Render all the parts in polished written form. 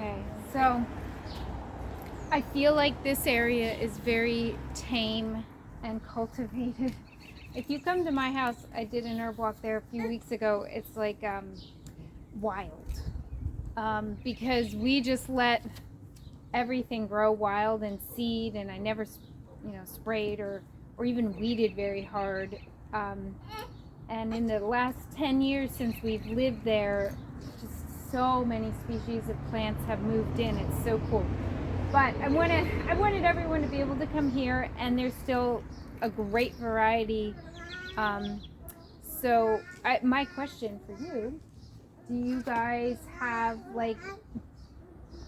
Okay, so I feel like this area is very tame and cultivated. If you come to my house, I did an herb walk there a few weeks ago. It's like wild, because we just let everything grow wild and seed, and I never, sprayed or even weeded very hard. And in the last 10 years since we've lived there, just so many species of plants have moved in. It's so cool. But I wanted everyone to be able to come here, and there's still a great variety. So my question for you, do you guys have like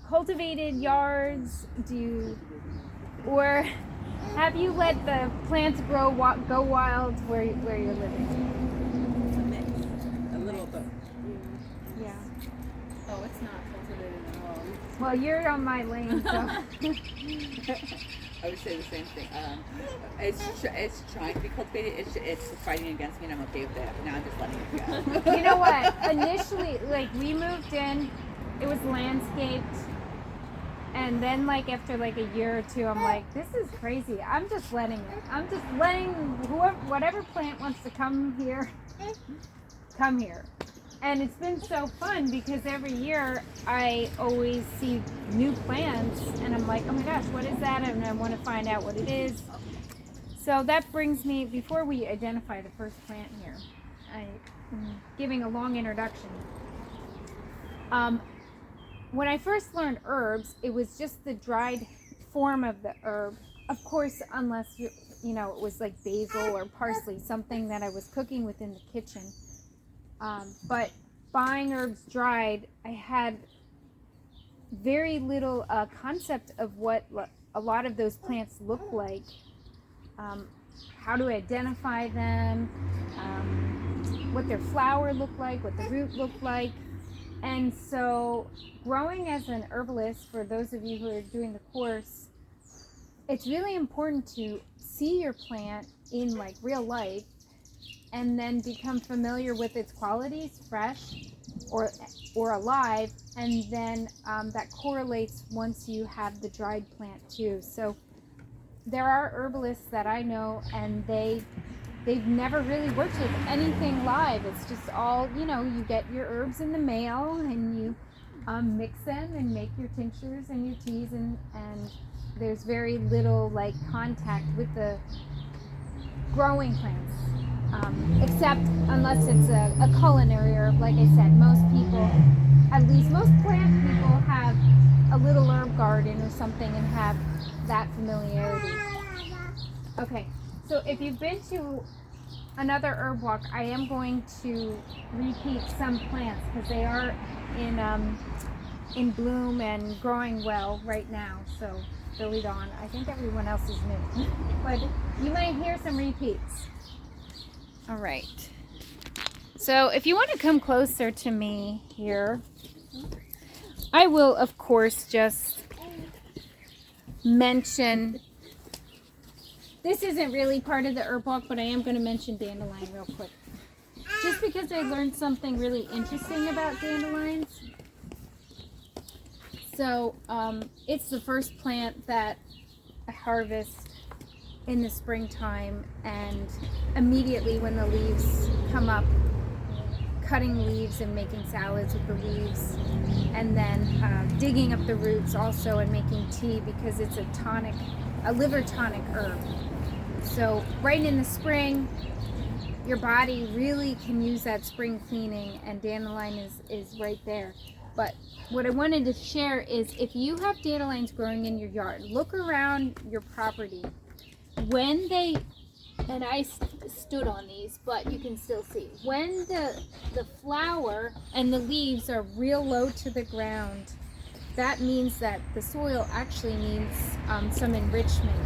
cultivated yards? Or have you let the plants go wild where you're living? A little bit. Yeah. Oh, it's not cultivated at all. Well, you're on my lane, so. I would say the same thing. It's trying to be cultivated. It's fighting against me, and I'm okay with that. Now I'm just letting it go. You know what? Initially, like, we moved in, it was landscaped, and then like after like a year or two, I'm like, this is crazy. I'm just letting it. I'm just letting whatever plant wants to come here, come here. And it's been so fun because every year I always see new plants and I'm like, oh my gosh, what is that? And I want to find out what it is. So that brings me, before we identify the first plant here, I'm giving a long introduction. When I first learned herbs, it was just the dried form of the herb. Of course, unless it was like basil or parsley, something that I was cooking within the kitchen. But buying herbs dried, I had very little concept of what a lot of those plants look like, how to identify them, what their flower looked like, what the root looked like. And so growing as an herbalist, for those of you who are doing the course, it's really important to see your plant in like real life and then become familiar with its qualities, fresh or alive, and then that correlates once you have the dried plant too. So there are herbalists that I know, and they've never really worked with anything live. It's just all, you get your herbs in the mail and you mix them and make your tinctures and your teas, and there's very little like contact with the growing plants. Except unless it's a culinary herb. Like I said, most people, at least most plant people, have a little herb garden or something and have that familiarity. Okay, so if you've been to another herb walk, I am going to repeat some plants because they are in bloom and growing well right now. So Billy Dawn, I think everyone else is new, but you might hear some repeats. All right. So if you want to come closer to me here, I will, of course, just mention, this isn't really part of the herb walk, but I am going to mention dandelion real quick. Just because I learned something really interesting about dandelions. So it's the first plant that I harvest in the springtime, and immediately when the leaves come up, cutting leaves and making salads with the leaves, and then digging up the roots also and making tea because it's a liver tonic herb. So right in the spring, your body really can use that spring cleaning, and dandelion is right there. But what I wanted to share is, if you have dandelions growing in your yard, look around your property. When they, and I stood on these, but you can still see, when the flower and the leaves are real low to the ground, that means that the soil actually needs some enrichment.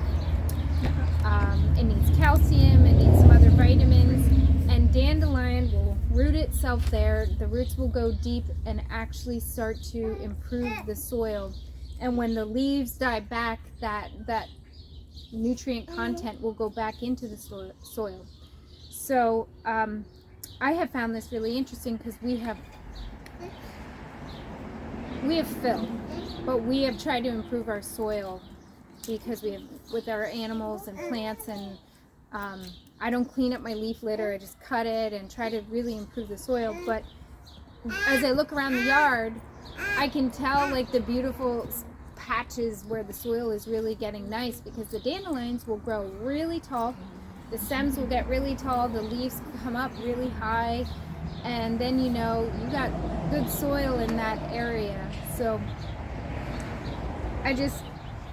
It needs calcium, it needs some other vitamins, and dandelion will root itself there. The roots will go deep and actually start to improve the soil. And when the leaves die back, that nutrient content will go back into the soil. So I have found this really interesting because we we have fill, but we have tried to improve our soil because we have with our animals and plants, and I don't clean up my leaf litter. I just cut it and try to really improve the soil. But as I look around the yard, I can tell like the beautiful patches where the soil is really getting nice, because the dandelions will grow really tall, the stems will get really tall, the leaves come up really high, and then you know you got good soil in that area. So I just,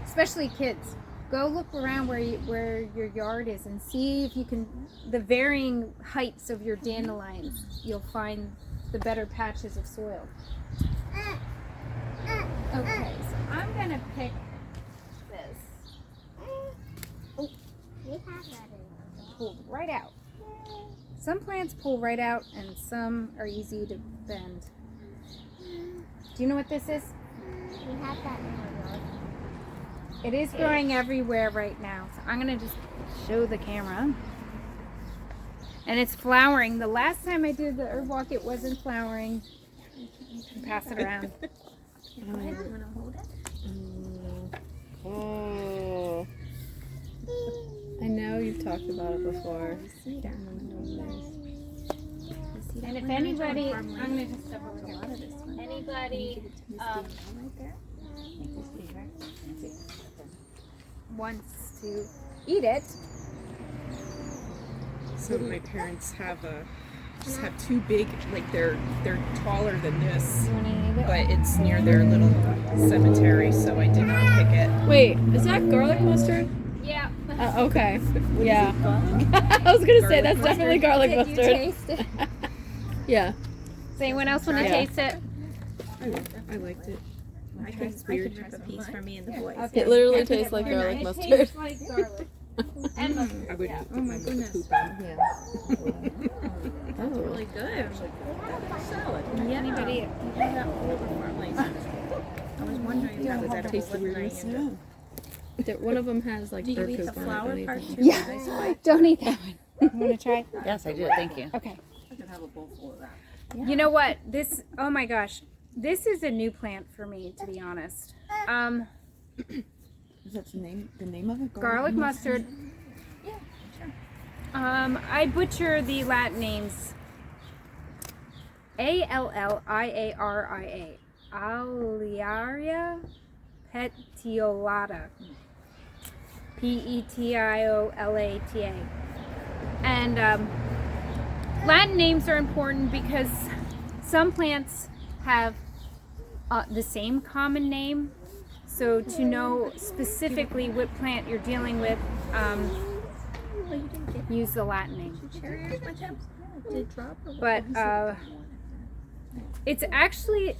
especially kids, go look around where your yard is and see if you can, the varying heights of your dandelions, you'll find the better patches of soil. Okay, so I'm gonna pick this. Oh, We have that in pulled right out. Some plants pull right out and some are easy to bend. Do you know what this is? We have that in our yard. It is growing everywhere right now. So I'm gonna just show the camera. And it's flowering. The last time I did the herb walk, it wasn't flowering. You can pass it around. You want to hold it? Oh. I know you've talked about it before. And if anybody, I'm gonna just step over here. Anybody wants to eat it, So my parents have just have two big, like they're taller than this, you wanna eat it? but it's near their little cemetery, so I did not pick it. Wait, is that garlic mustard? Yeah. Okay. Yeah. I was gonna say that's definitely garlic Did you mustard. taste it? Yeah. Does anyone else want to Yeah. taste it? I liked it. I could rip a piece for me and the boys. Okay. It literally Okay. tastes like garlic It mustard. tastes like garlic. And I would Oh my goodness. Yeah. That's really good. Salad. Yeah. anybody? That all before, like, I was wondering if that was edible. Taste the wasn't I? weirdness. And One of them has like Do you bird eat the poop on it, flower don't part you? too? Yeah. Nice white. Don't eat that one. You want to try? Yes, I do. Thank you. Okay. I could have a bowl full of that. You know what? This, oh my gosh. This is a new plant for me, to be honest. Is that the name of it? Garlic mustard. Yeah, sure. I butcher the Latin names. Alliaria. Alliaria petiolata. Petiolata. And Latin names are important because some plants have the same common name. So to know specifically what plant you're dealing with, Well, you didn't get use the Latin name. cherries, my temps. Did drop or what? But it's actually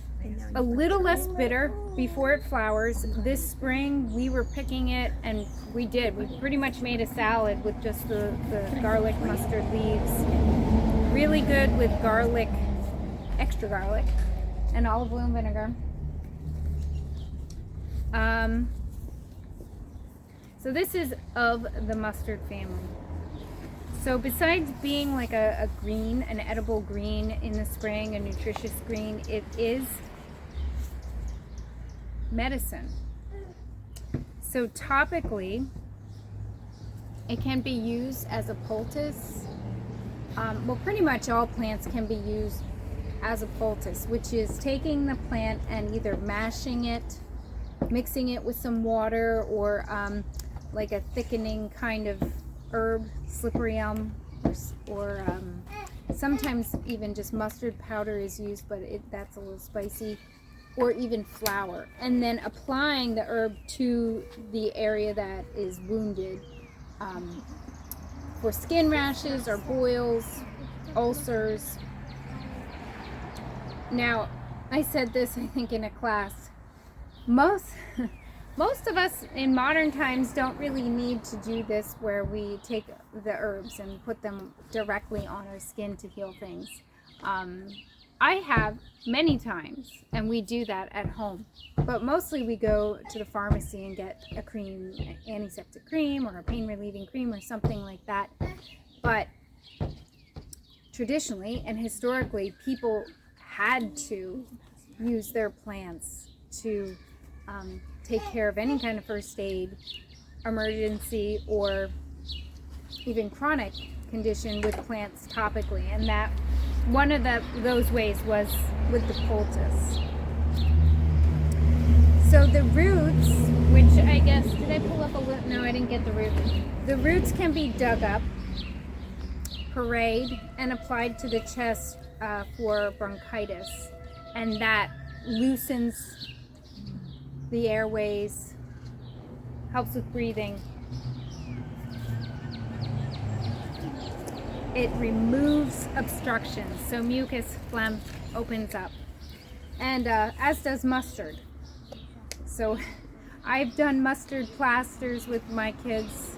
a little less bitter before it flowers. This spring we were picking it, and we pretty much made a salad with just the garlic mustard leaves. Really good with garlic, extra garlic, and olive oil and vinegar. So this is of the mustard family. So besides being like a green, an edible green in the spring, a nutritious green, it is medicine. So topically, it can be used as a poultice. Well, pretty much all plants can be used as a poultice, which is taking the plant and either mashing it, mixing it with some water, or like a thickening kind of herb, slippery elm, or sometimes even just mustard powder is used, but that's a little spicy, or even flour, and then applying the herb to the area that is wounded for skin rashes or boils, ulcers. Now, I said this, I think, in a class. Most of us in modern times don't really need to do this, where we take the herbs and put them directly on our skin to heal things. I have many times, and we do that at home. But mostly we go to the pharmacy and get a cream, antiseptic cream, or a pain relieving cream, or something like that. But traditionally and historically, people had to use their plants to take care of any kind of first aid, emergency, or even chronic condition with plants topically. And that one of those ways was with the poultice. So the roots, which I guess, did I pull up a little? No, I didn't get the roots. The roots can be dug up, pureed, and applied to the chest for bronchitis. And that loosens the airways, helps with breathing. It removes obstructions, so mucus, phlegm opens up. And as does mustard. So I've done mustard plasters with my kids.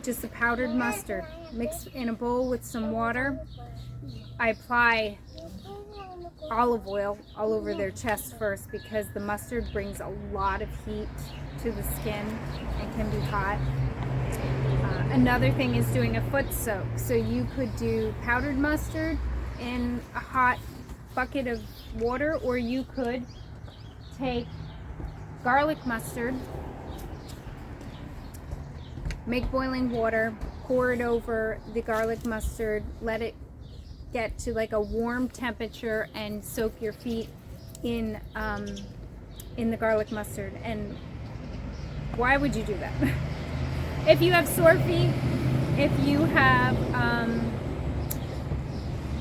Just the powdered mustard mixed in a bowl with some water. I apply olive oil all over their chest first because the mustard brings a lot of heat to the skin and can be hot. Another thing is doing a foot soak. So you could do powdered mustard in a hot bucket of water, or you could take garlic mustard, make boiling water, pour it over the garlic mustard, let it get to like a warm temperature, and soak your feet in the garlic mustard. And why would you do that? If you have sore feet, if you have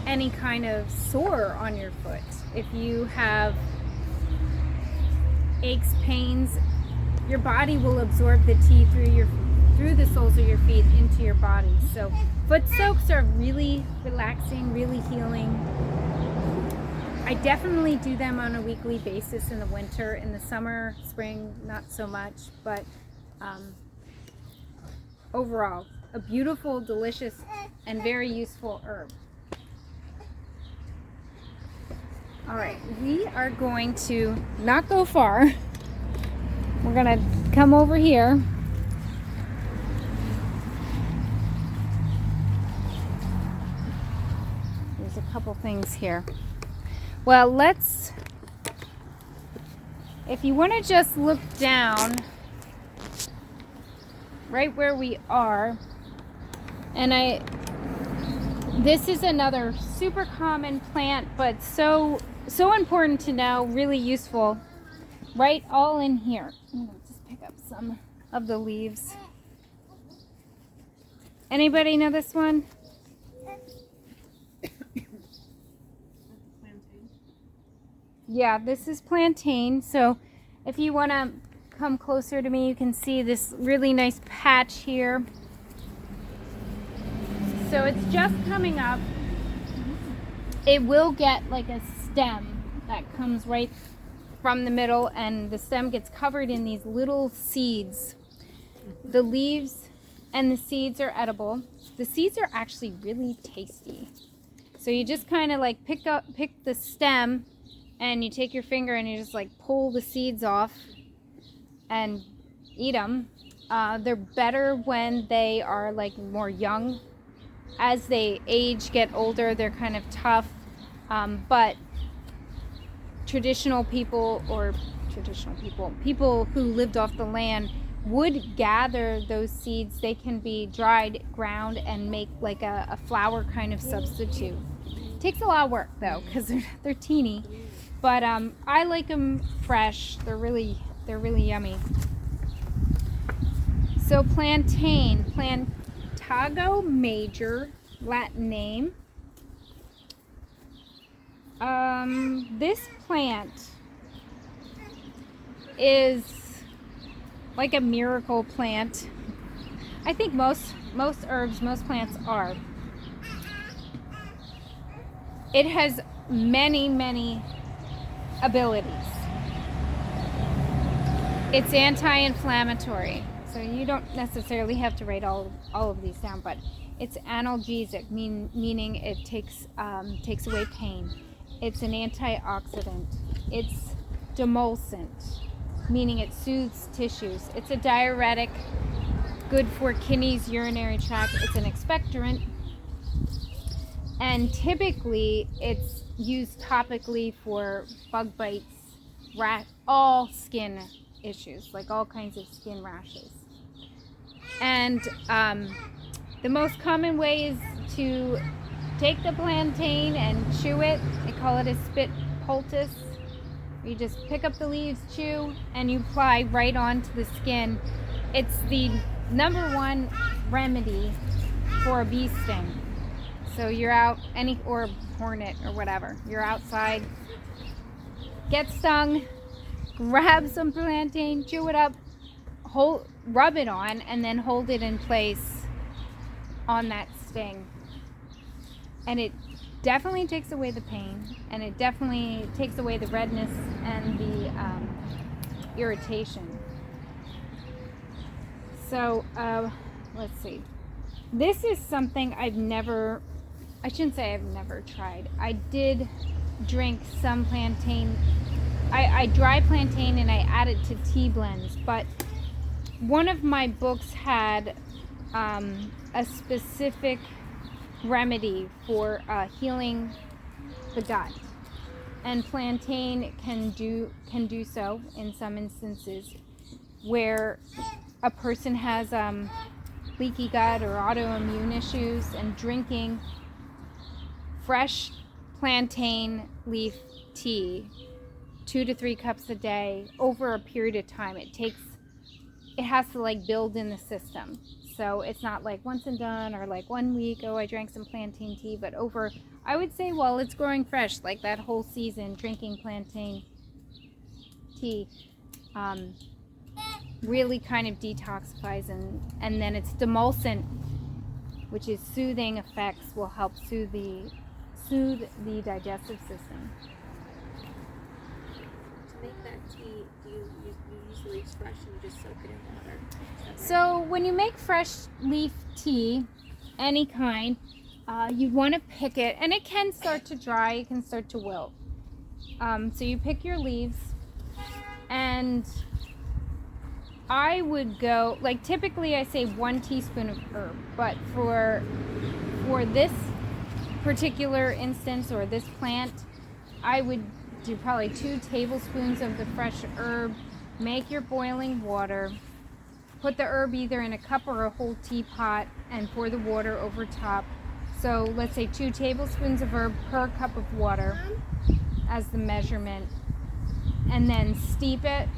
any kind of sore on your foot, if you have aches, pains, your body will absorb the tea through the soles of your feet into your body. So foot soaks are really relaxing, really healing. I definitely do them on a weekly basis in the winter. In the summer, spring, not so much, but overall, a beautiful, delicious, and very useful herb. All right, we are going to not go far. We're gonna come over here. There's a couple things here. Well, if you want to just look down right where we are, and this is another super common plant, but so important to know, really useful, right all in here. I'm gonna just pick up some of the leaves. Anybody know this one? Yeah, this is plantain. So if you want to come closer to me, you can see this really nice patch here. So it's just coming up. It will get like a stem that comes right from the middle, and the stem gets covered in these little seeds. The leaves and the seeds are edible. The seeds are actually really tasty. So you just kind of like pick the stem, and you take your finger and you just like pull the seeds off and eat them. They're better when they are like more young. As they age, get older, they're kind of tough. But people who lived off the land would gather those seeds. They can be dried, ground, and make like a flour kind of substitute. Takes a lot of work though, because they're teeny. But I like them fresh. They're really yummy. So plantain, Plantago major, Latin name. This plant is like a miracle plant. I think most herbs, most plants are. It has many abilities. It's anti-inflammatory, so you don't necessarily have to write all of these down, but it's analgesic, meaning it takes away pain. It's an antioxidant. It's demulcent, meaning it soothes tissues. It's a diuretic, good for kidneys, urinary tract. It's an expectorant, and typically it's used topically for bug bites, all skin issues, like all kinds of skin rashes. And the most common way is to take the plantain and chew it. They call it a spit poultice. You just pick up the leaves, chew, and you apply right onto the skin. It's the #1 remedy for a bee sting. So you're out, or hornet or whatever, you're outside, get stung, grab some plantain, chew it up, rub it on, and then hold it in place on that sting. And it definitely takes away the pain, and it definitely takes away the redness and the irritation. So let's see, this is something I shouldn't say I've never tried. I did drink some plantain. I dry plantain and I add it to tea blends, but one of my books had a specific remedy for healing the gut, and plantain can do so in some instances where a person has leaky gut or autoimmune issues, and drinking fresh plantain leaf tea 2 to 3 cups a day over a period of time, it has to like build in the system. So it's not like once and done, or like 1 week, I drank some plantain tea, but over, I would say, while it's growing fresh, like that whole season, drinking plantain tea really kind of detoxifies, and then its demulcent, which is soothing effects, will help soothe the digestive system. To make that tea, you use the leaves fresh and you just soak it in water. Is that right? So when you make fresh leaf tea, any kind, you want to pick it, and it can start to dry, it can start to wilt. So you pick your leaves, and I would go, like typically I say 1 teaspoon of herb, but for this particular instance, or this plant, I would do probably 2 tablespoons of the fresh herb. Make your boiling water, put the herb either in a cup or a whole teapot, and pour the water over top. So let's say 2 tablespoons of herb per cup of water as the measurement, and then steep it.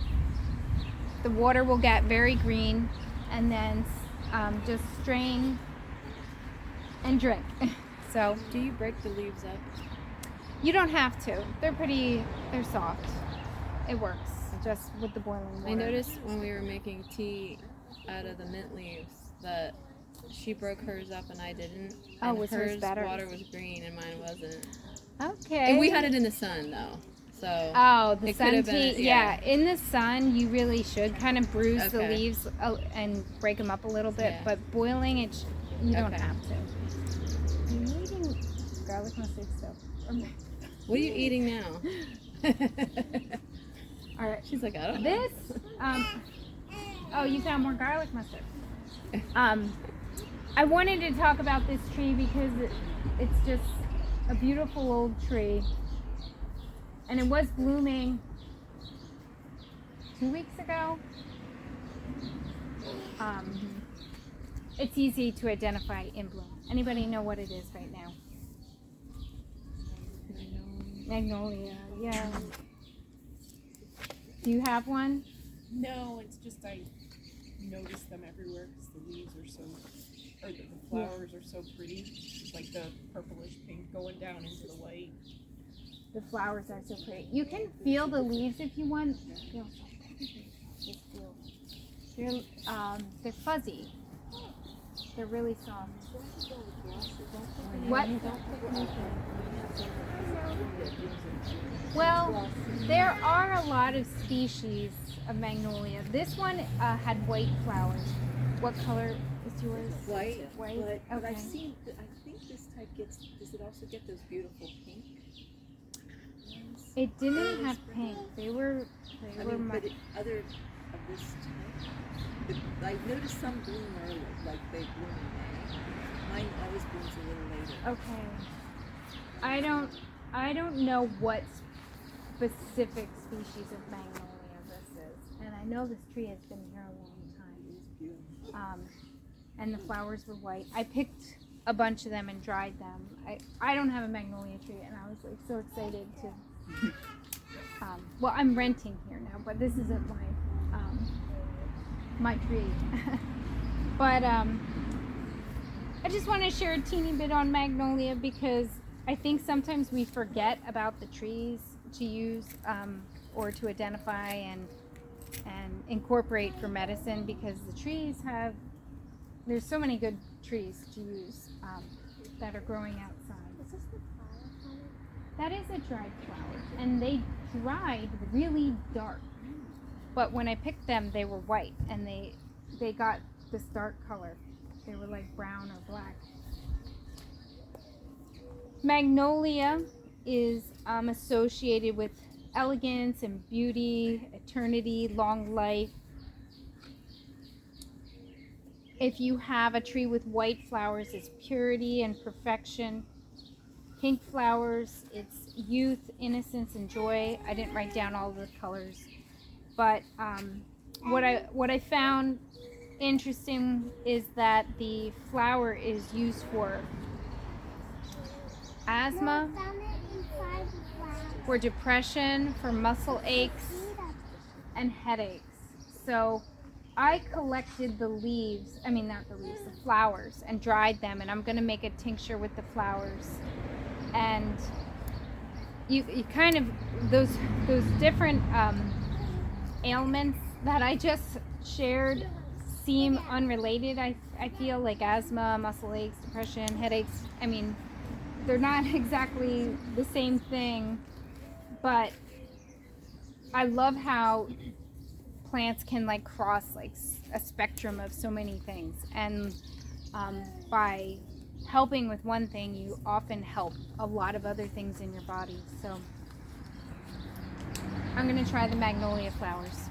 The water will get very green, and then just strain and drink. So Do you break the leaves up? you don't have to. They're soft. It works just with the boiling water. I noticed when we were making tea out of the mint leaves that she broke hers up and I didn't. Oh, and was hers better? Water was green and mine wasn't. Okay. And we had it in the sun though, so. Oh, the it sun could have tea. been, Yeah, in the sun, you really should kind of bruise the Okay. leaves and break them up a little bit. Yeah. But boiling it, you don't Okay. have to. Are you eating garlic mustard stuff? What are you eating now? All right. She's like, I don't know. This. Oh, you found more garlic mustard. I wanted to talk about this tree because it's just a beautiful old tree, and it was blooming 2 weeks ago. It's easy to identify in bloom. Anybody know what it is right now? Magnolia, yeah. Do you have one? No, it's just I notice them everywhere because the leaves are so, or the flowers are so pretty. It's like the purplish pink going down into the white. The flowers are so pretty. You can feel the leaves if you want. Just feel. They're fuzzy. They're really soft. What? Well, there are a lot of species of magnolia. This one had white flowers. What color is yours? White. White. But Okay. I've seen. I think this type does it also get those beautiful pink? It didn't have pink. They were But other of this type, I've noticed some bloom early, like they bloom in May. Mine always blooms a little later. okay. I don't. I don't know what specific species of magnolia this is, and I know this tree has been here a long time. And the flowers were white. I picked a bunch of them and dried them. I don't have a magnolia tree, and I was like so excited to. Well, I'm renting here now, but this isn't my tree. But I just want to share a teeny bit on magnolia because I think sometimes we forget about the trees to use or to identify and incorporate for medicine, because the trees have, there's so many good trees to use that are growing outside. Is this the flower? That is a dried flower, and they dried really dark. But when I picked them, they were white, and they got this dark color. They were like brown or black. Magnolia is associated with elegance and beauty, eternity, long life. If you have a tree with white flowers, it's purity and perfection. Pink flowers, it's youth, innocence, and joy. I didn't write down all the colors, but what I found interesting is that the flower is used for asthma, for depression, for muscle aches, and headaches. So I collected the leaves, the flowers, and dried them, and I'm going to make a tincture with the flowers. And you kind of, those different ailments that I just shared seem unrelated. I feel like asthma, muscle aches, depression, headaches. I mean, they're not exactly the same thing, but I love how plants can like cross like a spectrum of so many things, and by helping with one thing, you often help a lot of other things in your body. So I'm gonna try the magnolia flowers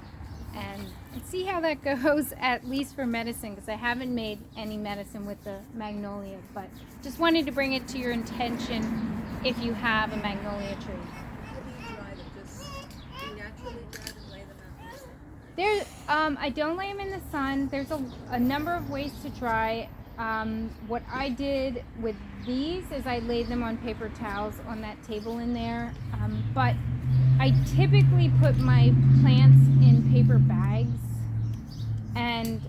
and see how that goes, at least for medicine, because I haven't made any medicine with the magnolia, but just wanted to bring it to your attention if you have a magnolia tree. There, I don't lay them in the sun. There's a number of ways to dry. What I did with these is I laid them on paper towels on that table in there, but I typically put my plants in paper bags, and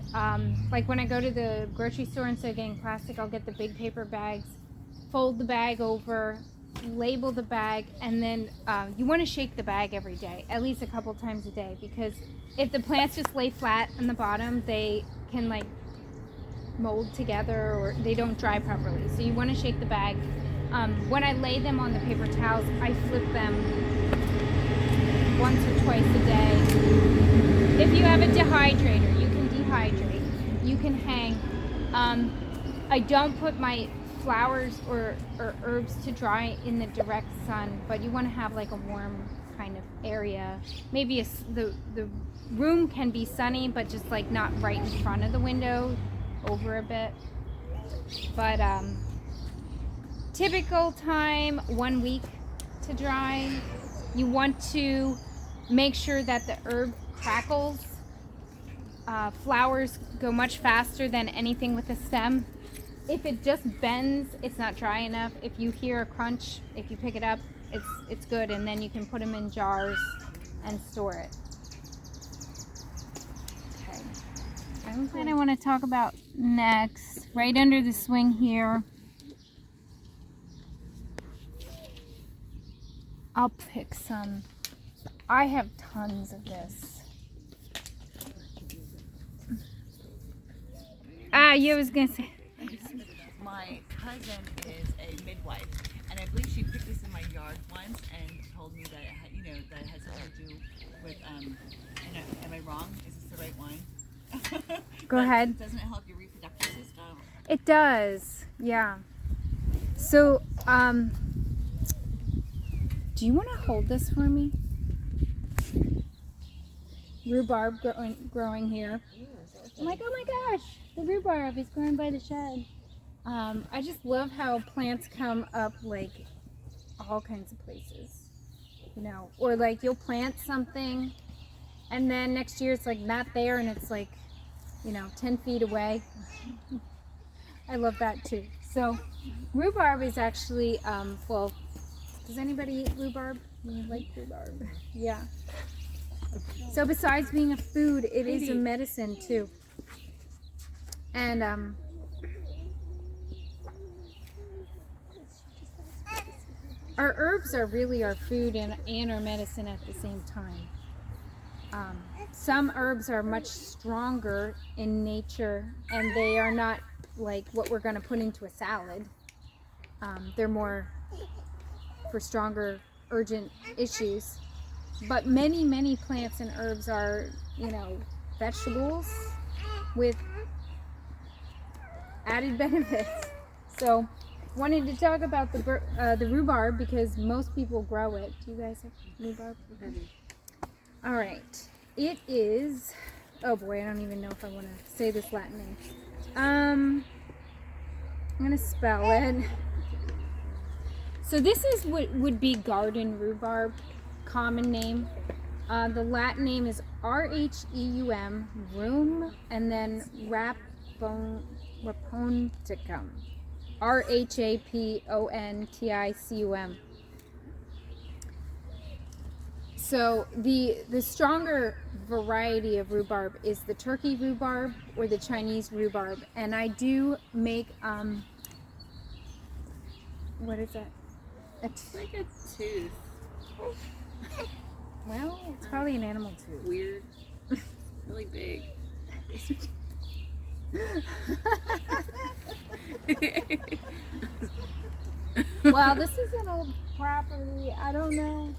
like when I go to the grocery store, instead of getting plastic, I'll get the big paper bags, fold the bag over, label the bag, and then you want to shake the bag every day, at least a couple times a day, because if the plants just lay flat on the bottom, they can like mold together or they don't dry properly. So you want to shake the bag. When I lay them on the paper towels, I flip them once or twice a day. If you have a dehydrator, you can dehydrate. You can hang. I don't put my flowers or herbs to dry in the direct sun, but you want to have like a warm kind of area. Maybe the room can be sunny, but just like not right in front of the window, over a bit. But typical time, 1 week to dry. You want to make sure that the herb crackles. Flowers go much faster than anything with a stem. If it just bends, it's not dry enough. If you hear a crunch, if you pick it up, it's good, and then you can put them in jars and store it. Okay. What I want to talk about next, right under the swing here, I'll pick some. I have tons of this. You was gonna say. My cousin is a midwife, and I believe she picked this in my yard once and told me that it had, that it had something to do with. Am I wrong? Is this the right one? Go ahead. Doesn't it help your reproductive system? It does, yeah. So, do you want to hold this for me? Rhubarb growing here. I'm like, oh my gosh, the rhubarb is growing by the shed. I just love how plants come up like all kinds of places, you know, or like you'll plant something and then next year it's like not there and it's like, you know, 10 feet away. I love that too. So rhubarb is actually, well, does anybody eat rhubarb? You like rhubarb? Yeah. So besides being a food, it is a medicine too. And our herbs are really our food and our medicine at the same time. Some herbs are much stronger in nature and they are not like what we're going to put into a salad. They're more for stronger, urgent issues. But many plants and herbs are, you know, vegetables with added benefits. So wanted to talk about the rhubarb because most people grow it. Do you guys have rhubarb? All right. It is, oh boy, I don't even know if I want to say this Latin name. I'm going to spell it. So this is what would be garden rhubarb, common name. The Latin name is Rheum, rheum, and then raponticum. Rhaponticum. So the stronger variety of rhubarb is the Turkey rhubarb or the Chinese rhubarb, and I do make what is that? It's like a tooth. Well, it's probably an animal tooth. Weird. Really big. Well, this is an old property. I don't know.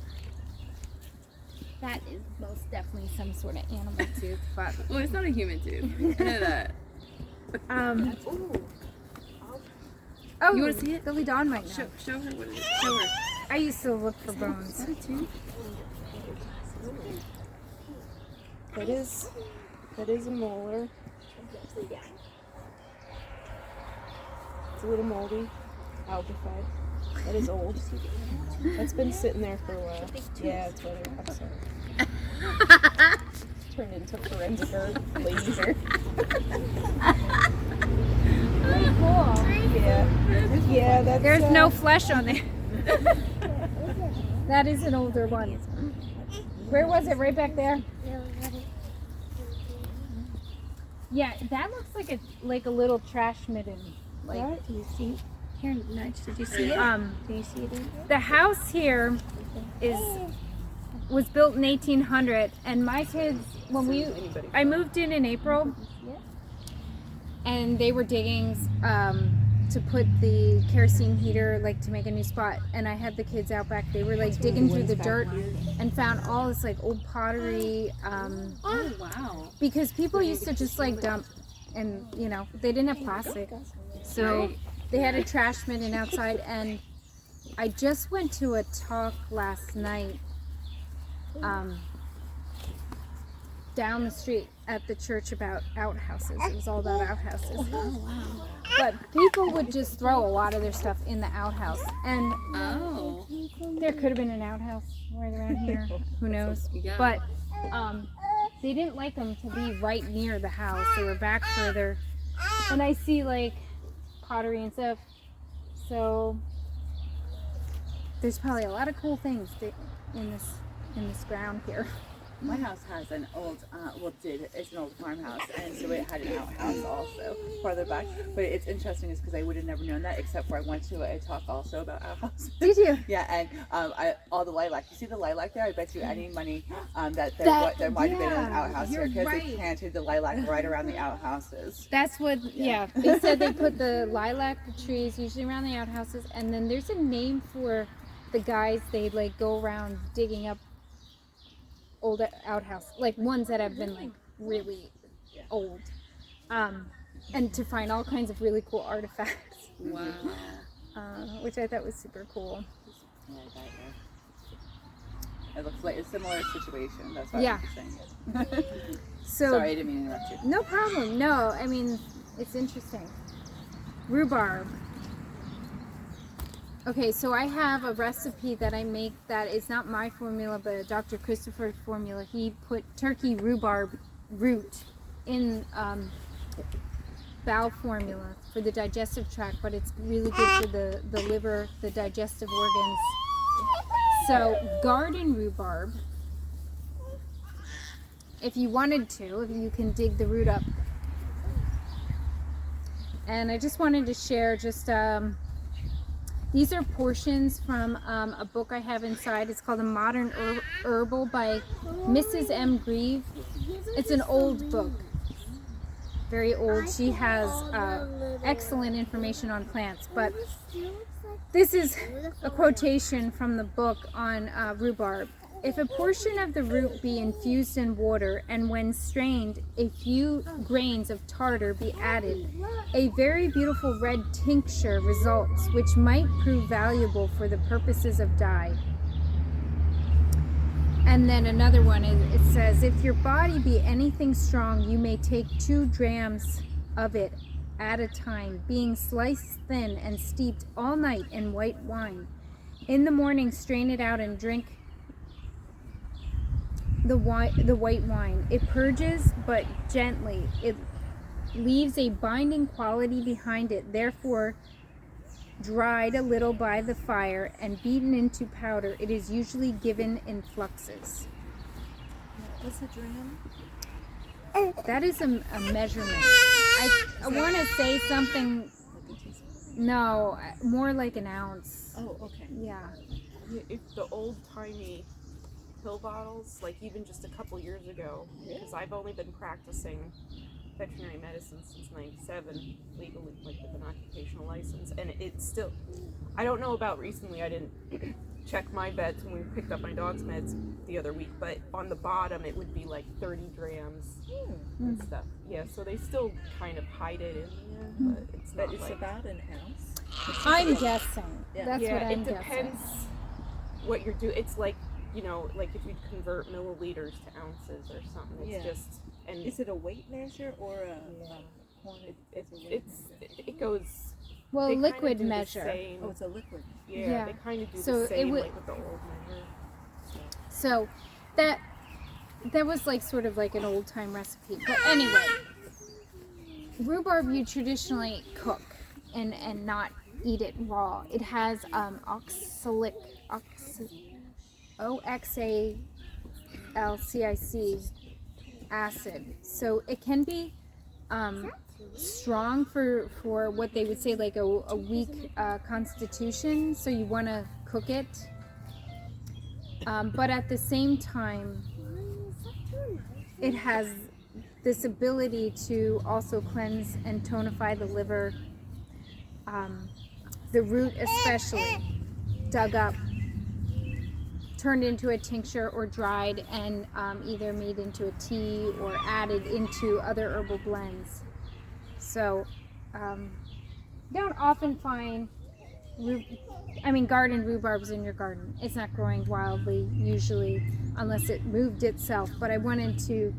That is most definitely some sort of animal tooth, but Well, it's not a human tooth. I know that. Oh, You wanna see it? Billy Dawn might know. Show her what it is. Show her. I used to look for bones. Is that a tooth? That is a molar. It's a little moldy, algified. That is old. That's been sitting there for a while. Yeah, it's weathered. I'm sorry. Turned into forensic herb laser. Pretty cool. Yeah. Yeah, that's There's no flesh on it. That is an older one. Where was it? Right back there? Yeah, that looks like a little trash midden. Like, Do you see? Here, Nudge, did you see it? Do you see it in here? the house here was built in 1800, and my kids, I moved in April, and they were digging to put the kerosene heater, like to make a new spot, and I had the kids out back. They were like digging through the dirt and found all this like old pottery. Oh, wow. Because people used to just like dump, and you know they didn't have plastic, so they had a trash bin outside. And I just went to a talk last night down the street at the church about outhouses. It was all about outhouses. Oh, wow. But people would just throw a lot of their stuff in the outhouse, and Oh. there could have been an outhouse right around here. Who knows? Yeah. But they didn't like them to be right near the house. They were back further, and I see like pottery and stuff. So there's probably a lot of cool things in this ground here. My house has an old, it's an old farmhouse, and so it had an outhouse also farther back. But it's interesting is because I would have never known that, except for I went to a talk also about outhouses. Did you? Yeah, and all the lilac. You see the lilac there? I bet you any money that there might have been an outhouse here because they planted the lilac right around the outhouses. That's what, yeah. They said they put the lilac trees usually around the outhouses, and then there's a name for the guys, they like go around digging up old outhouse, like ones that have been like really old, and to find all kinds of really cool artifacts. Wow. Which I thought was super cool. Yeah, it looks like a similar situation. That's why Yeah. I was saying it. So Sorry, I didn't mean to interrupt you. no problem. No, I mean it's interesting. Rhubarb. Okay, so I have a recipe that I make that is not my formula, but Dr. Christopher's formula. He put turkey rhubarb root in bowel formula for the digestive tract, but it's really good for the liver, the digestive organs. So garden rhubarb, if you wanted to, if you can dig the root up. And I just wanted to share just these are portions from a book I have inside. It's called A Modern Herbal by Mrs. M. Grieve. It's an old book, very old. She has excellent information on plants, but this is a quotation from the book on rhubarb. If a portion of the root be infused in water, and when strained, a few grains of tartar be added, a very beautiful red tincture results, which might prove valuable for the purposes of dye. And then another one, it says, if your body be anything strong, you may take 2 drams of it at a time, being sliced thin and steeped all night in white wine. In the morning, strain it out and drink the white wine. It purges, but gently. It leaves a binding quality behind it. Therefore, dried a little by the fire and beaten into powder, it is usually given in fluxes. What's a dram? That is a measurement. I want to say something. No, more like an ounce. Oh, okay. Yeah. If the old-timey pill bottles, like even just a couple years ago, because I've only been practicing veterinary medicine since '97 legally, like with an occupational license, and it's still, I don't know about recently, I didn't check my vets when we picked up my dog's meds the other week, but on the bottom it would be like 30 grams and stuff. Yeah, so they still kind of hide it in there, but it's not But it's like, about an ounce. I'm guessing. Yeah. That's what I'm it depends guessing. what you're doing. It's like, you know, like if you convert milliliters to ounces or something, it's Yeah. just, and Is it a weight measure or a quantity? it goes, Well, they kinda liquid do the measure. same. Oh, it's a liquid. Yeah, they kind of do So the it same would- like with the old measure. So that was like sort of like an old time recipe. But anyway, rhubarb you traditionally cook and not eat it raw. It has oxalic acid. So it can be strong for what they would say like a weak constitution. So you want to cook it. But at the same time, it has this ability to also cleanse and tonify the liver. The root especially, dug up, turned into a tincture or dried and either made into a tea or added into other herbal blends. So you don't often find garden rhubarbs in your garden. It's not growing wildly usually unless it moved itself. But I wanted to,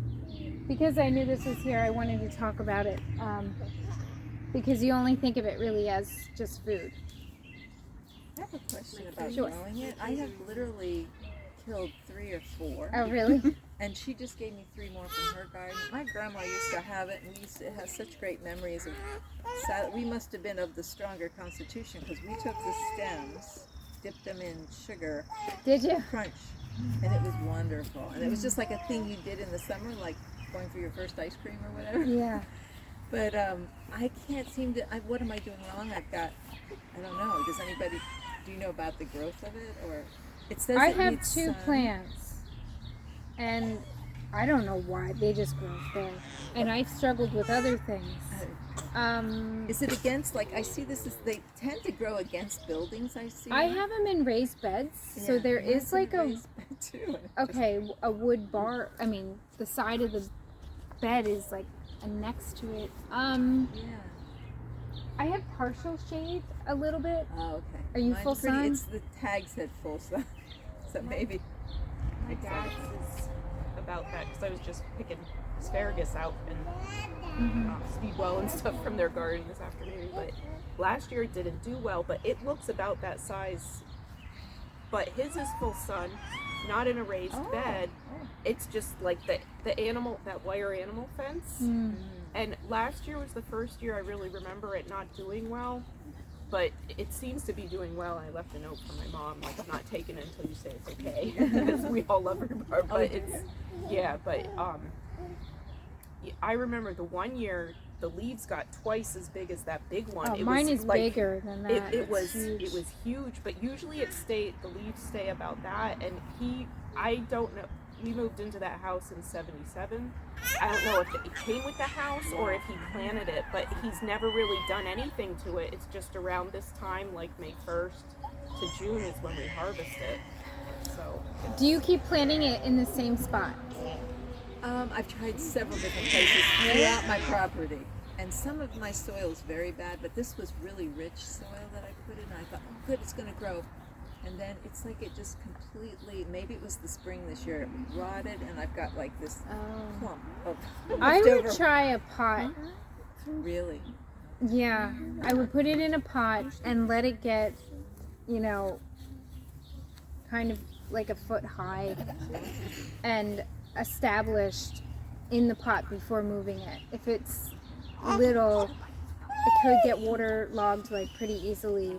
because I knew this was here, I wanted to talk about it because you only think of it really as just food. I have a question about Sure. growing it. I have literally killed 3 or 4. Oh, really? And she just gave me 3 more from her garden. My grandma used to have it, and we used to have such great memories of. We must have been of the stronger constitution because we took the stems, dipped them in sugar, Did you? crunch, and it was wonderful. And it was just like a thing you did in the summer, like going for your first ice cream or whatever. Yeah. But I can't seem to. What am I doing wrong? I don't know. Do you know about the growth of it, or it says I it have needs 2 sun. plants, and I don't know why they just grow there. And I've struggled with other things. Is it against, like, I see this is, they tend to grow against buildings, I see. I have them in raised beds, so there is like a a wood bar. The side of the bed is like next to it. Yeah. I have partial shade a little bit. Oh, okay. Are you Mine's full pretty, sun? It's the tag said full sun, so maybe. My dad's is a about that because I was just picking asparagus out and speedwell and stuff from their garden this afternoon. But last year it didn't do well, but it looks about that size. But his is full sun, not in a raised bed. It's just like the animal, that wire animal fence. And last year was the first year I really remember it not doing well. But it seems to be doing well. I left a note for my mom, like, not taking it until you say it's okay, because we all love rhubarb. But I remember the one year the leaves got twice as big as that big one. Oh, mine is like, bigger than that. It was huge. But usually the leaves stay about that. And I don't know. We moved into that house in '77. I don't know if it came with the house or if he planted it, but he's never really done anything to it. It's just around this time, like May 1st to June is when we harvest it. So. Do you keep planting it in the same spot? I've tried several different places throughout my property, and some of my soil is very bad, but this was really rich soil that I put in. I thought, oh, good, it's going to grow. And then it's like it just completely, maybe it was the spring this year, it rotted, and I've got like this clump of I would leftover. try a pot. Really? Yeah, I would put it in a pot and let it get, kind of like a foot high and established in the pot before moving it. If it's little, it could get waterlogged like pretty easily.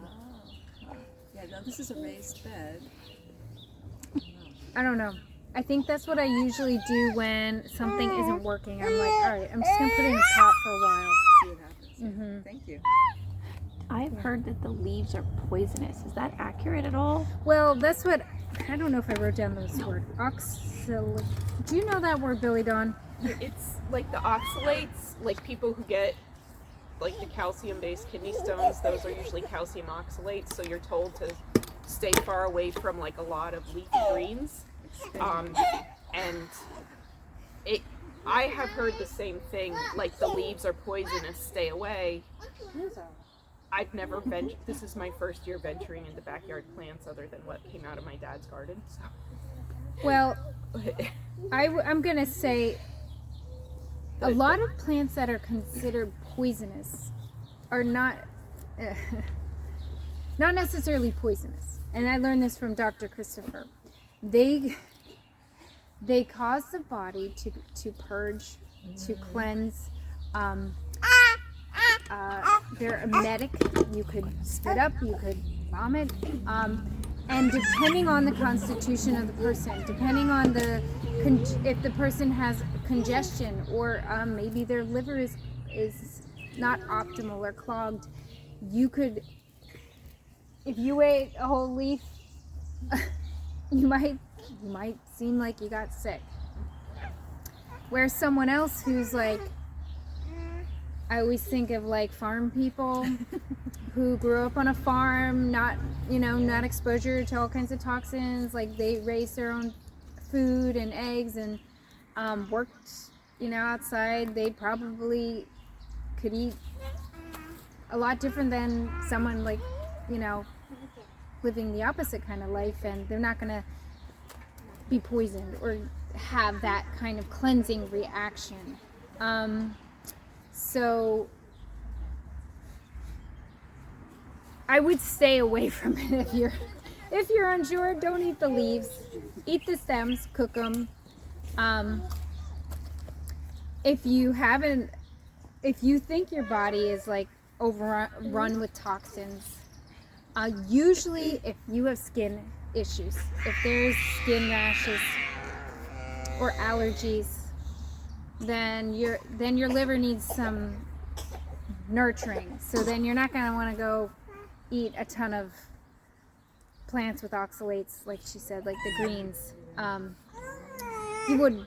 Yeah, no, this is a raised bed. I don't know. I think that's what I usually do when something isn't working. I'm like, all right, I'm just going to put it in the pot for a while. See what happens. Thank you. I've heard that the leaves are poisonous. Is that accurate at all? Well, that's what, I don't know if I wrote down this word. Do you know that word, Billy Dawn? It's like the oxalates, like people who get like the calcium-based kidney stones, those are usually calcium oxalates, so you're told to stay far away from like a lot of leafy greens. And I have heard the same thing, like the leaves are poisonous, stay away. I've never ventured, this is my first year venturing into backyard plants other than what came out of my dad's garden, so. Well, I'm going to say a lot of plants that are considered poisonous are not necessarily poisonous. And I learned this from Dr. Christopher. They cause the body to purge, to cleanse. They're emetic. You could spit up, you could vomit. And depending on the constitution of the person, depending on if the person has congestion or maybe their liver is not optimal or clogged, you could, if you ate a whole leaf, you might seem like you got sick. Whereas someone else who's like, I always think of like farm people who grew up on a farm, not exposure to all kinds of toxins, like they raised their own food and eggs and worked, outside. They probably could eat a lot different than someone like, living the opposite kind of life, and they're not going to be poisoned or have that kind of cleansing reaction. So I would stay away from it if you're unsure. Don't eat the leaves. Eat the stems, cook them. If you think your body is like overrun with toxins, usually if you have skin issues, if there's skin rashes or allergies, then your liver needs some nurturing. So then you're not going to want to go eat a ton of plants with oxalates, like she said, like the greens. You would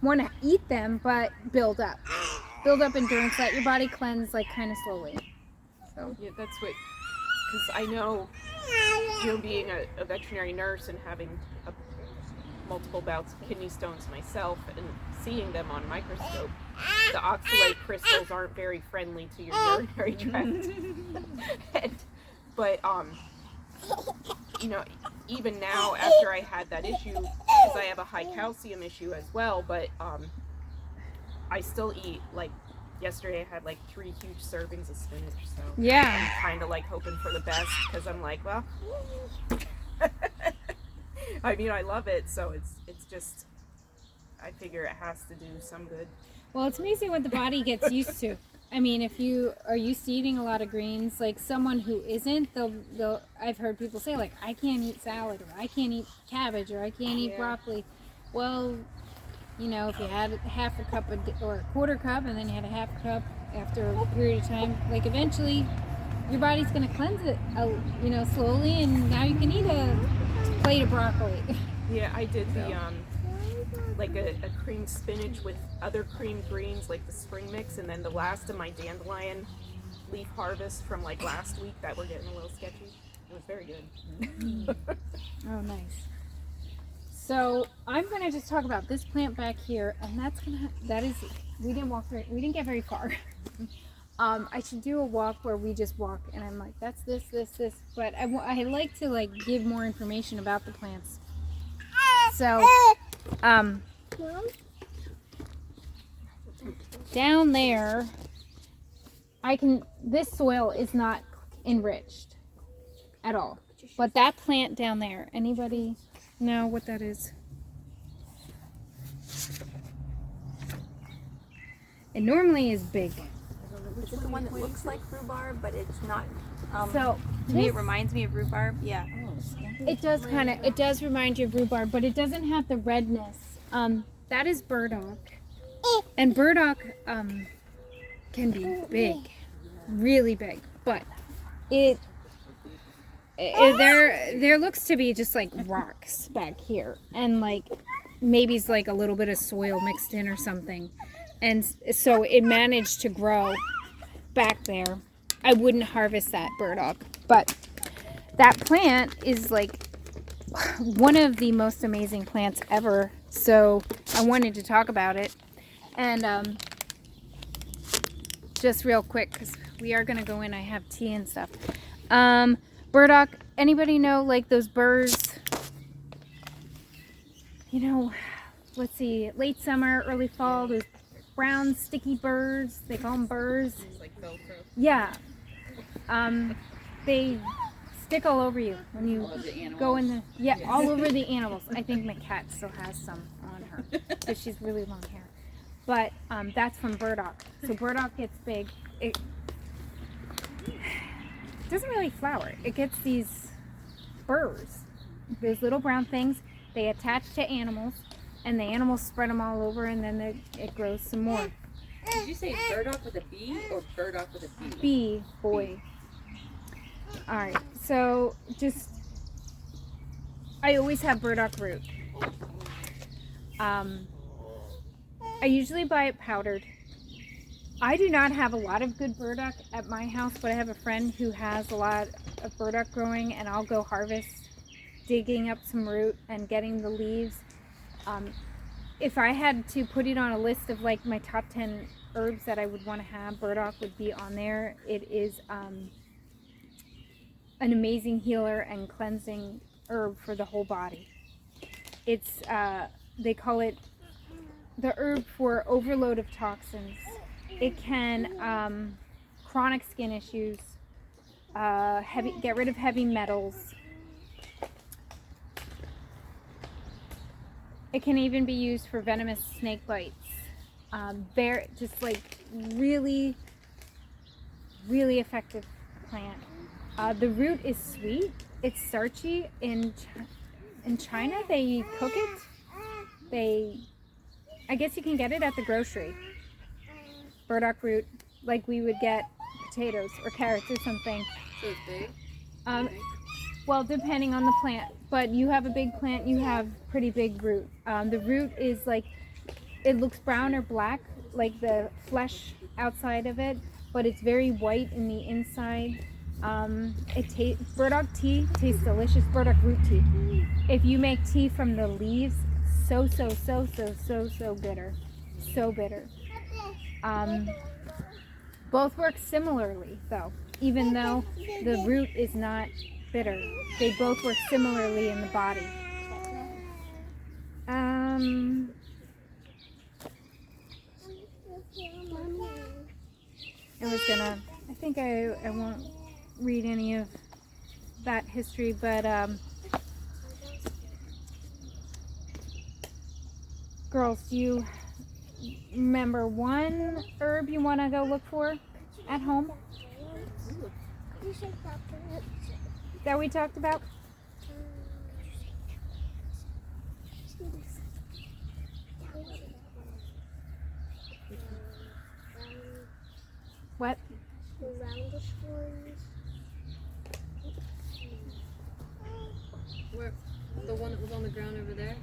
want to eat them, but build up endurance, let your body cleanse like kind of slowly. So yeah, that's what, because I know, being a veterinary nurse and having multiple bouts of kidney stones myself and seeing them on microscope, the oxalate crystals aren't very friendly to your urinary tract. But even now, after I had that issue, because I have a high calcium issue as well. But I still eat, like, yesterday I had like 3 huge servings of spinach. So Yeah. I'm kind of like hoping for the best, because I'm like, well, I mean, I love it, so it's just, I figure it has to do some good. Well, it's amazing what the body gets used to. I mean, if you are used to eating a lot of greens, like someone who isn't, they'll I've heard people say, like, I can't eat salad, or I can't eat cabbage, or I can't eat broccoli. Well, you know, if you had half a cup or a quarter cup, and then you had a half a cup after a period of time, like, eventually your body's going to cleanse it, you know, slowly, and now you can eat a plate of broccoli. Yeah, I did the like a creamed spinach with other creamed greens, like the spring mix, and then the last of my dandelion leaf harvest from like last week that were getting a little sketchy. It was very good. Oh, nice. So I'm going to just talk about this plant back here, and we didn't get very far. I should do a walk where we just walk, and I'm like, that's this, but I like to, like, give more information about the plants. So, down there, this soil is not enriched at all, but that plant down there, anybody know what that is? It normally is big. Is it the one that looks like rhubarb, but it's not? So To me, it reminds me of rhubarb. Yeah. it does remind you of rhubarb, but it doesn't have the redness. That is burdock, and burdock can be big, really big, but there looks to be just like rocks back here, and like maybe it's like a little bit of soil mixed in or something, and so it managed to grow back there. I wouldn't harvest that burdock, but that plant is like one of the most amazing plants ever, so I wanted to talk about it. And just real quick, because we are going to go in, I have tea and stuff. Burdock, anybody know, like, those burrs, you know, let's see, late summer, early fall, those brown sticky burrs, they call them burrs. It's like Velcro. Yeah. They stick all over you when you go in all over the animals. I think my cat still has some on her because she's really long hair. But that's from burdock. So burdock gets big. It doesn't really flower. It gets these burrs, those little brown things. They attach to animals, and the animals spread them all over, and then it grows some more. Did you say burdock with a B or burdock with a B? B, boy. All right, so I always have burdock root. I usually buy it powdered. I do not have a lot of good burdock at my house, but I have a friend who has a lot of burdock growing, and I'll go harvest, digging up some root and getting the leaves. If I had to put it on a list of like my top 10 herbs that I would want to have, burdock would be on there. It is an amazing healer and cleansing herb for the whole body. It's they call it the herb for overload of toxins. It can chronic skin issues, get rid of heavy metals. It can even be used for venomous snake bites. Just like really, really effective plant. The root is sweet. It's starchy. In China, they cook it. I guess you can get it at the grocery. Burdock root, like we would get potatoes or carrots or something. So it's big? Well, depending on the plant. But you have a big plant, you have pretty big root. The root is like, it looks brown or black, like the flesh outside of it, but it's very white in the inside. Burdock tea tastes delicious. Burdock root tea. If you make tea from the leaves, so bitter. So bitter. Both work similarly, though. Even though the root is not bitter, they both work similarly in the body. I think I won't read any of that history, but girls, do you remember one herb you want to go look for at home that we talked about? What? The roundish ones. Where? The one that was on the ground over there?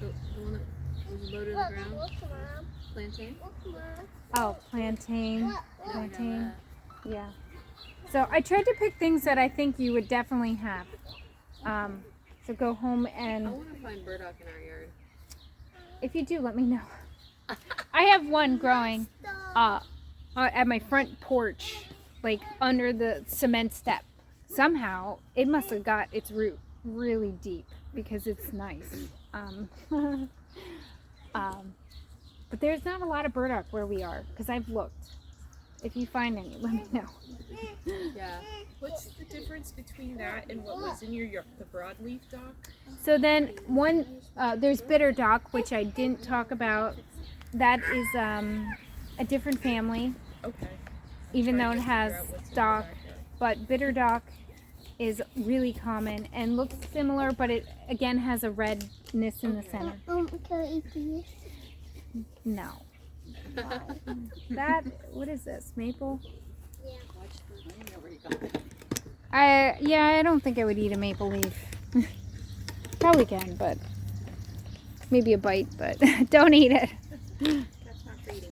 The one that was low to the ground? Look, Mom. Plantain? Look, Mom. Oh, plantain. I know Plantain. that. Yeah. So I tried to pick things that I think you would definitely have. So go home I and want to find burdock in our yard. if you do, let me know. I have one growing at my front porch, like under the cement step. Somehow it must have got its root really deep because it's nice. But there's not a lot of burdock where we are because I've looked. If you find any, let me know. Yeah. What's the difference between that and what was in your yard, the broadleaf dock? So then there's Bitterdock, which I didn't talk about. That is a different family, Okay. even though it Trying to has figure out what's in the stalk. back there. But Bitterdock is really common and looks similar, but it again has a redness in the center. Can I eat these? No. That, what is this? Maple? I don't think I would eat a maple leaf. Probably can, but maybe a bite, but don't eat it.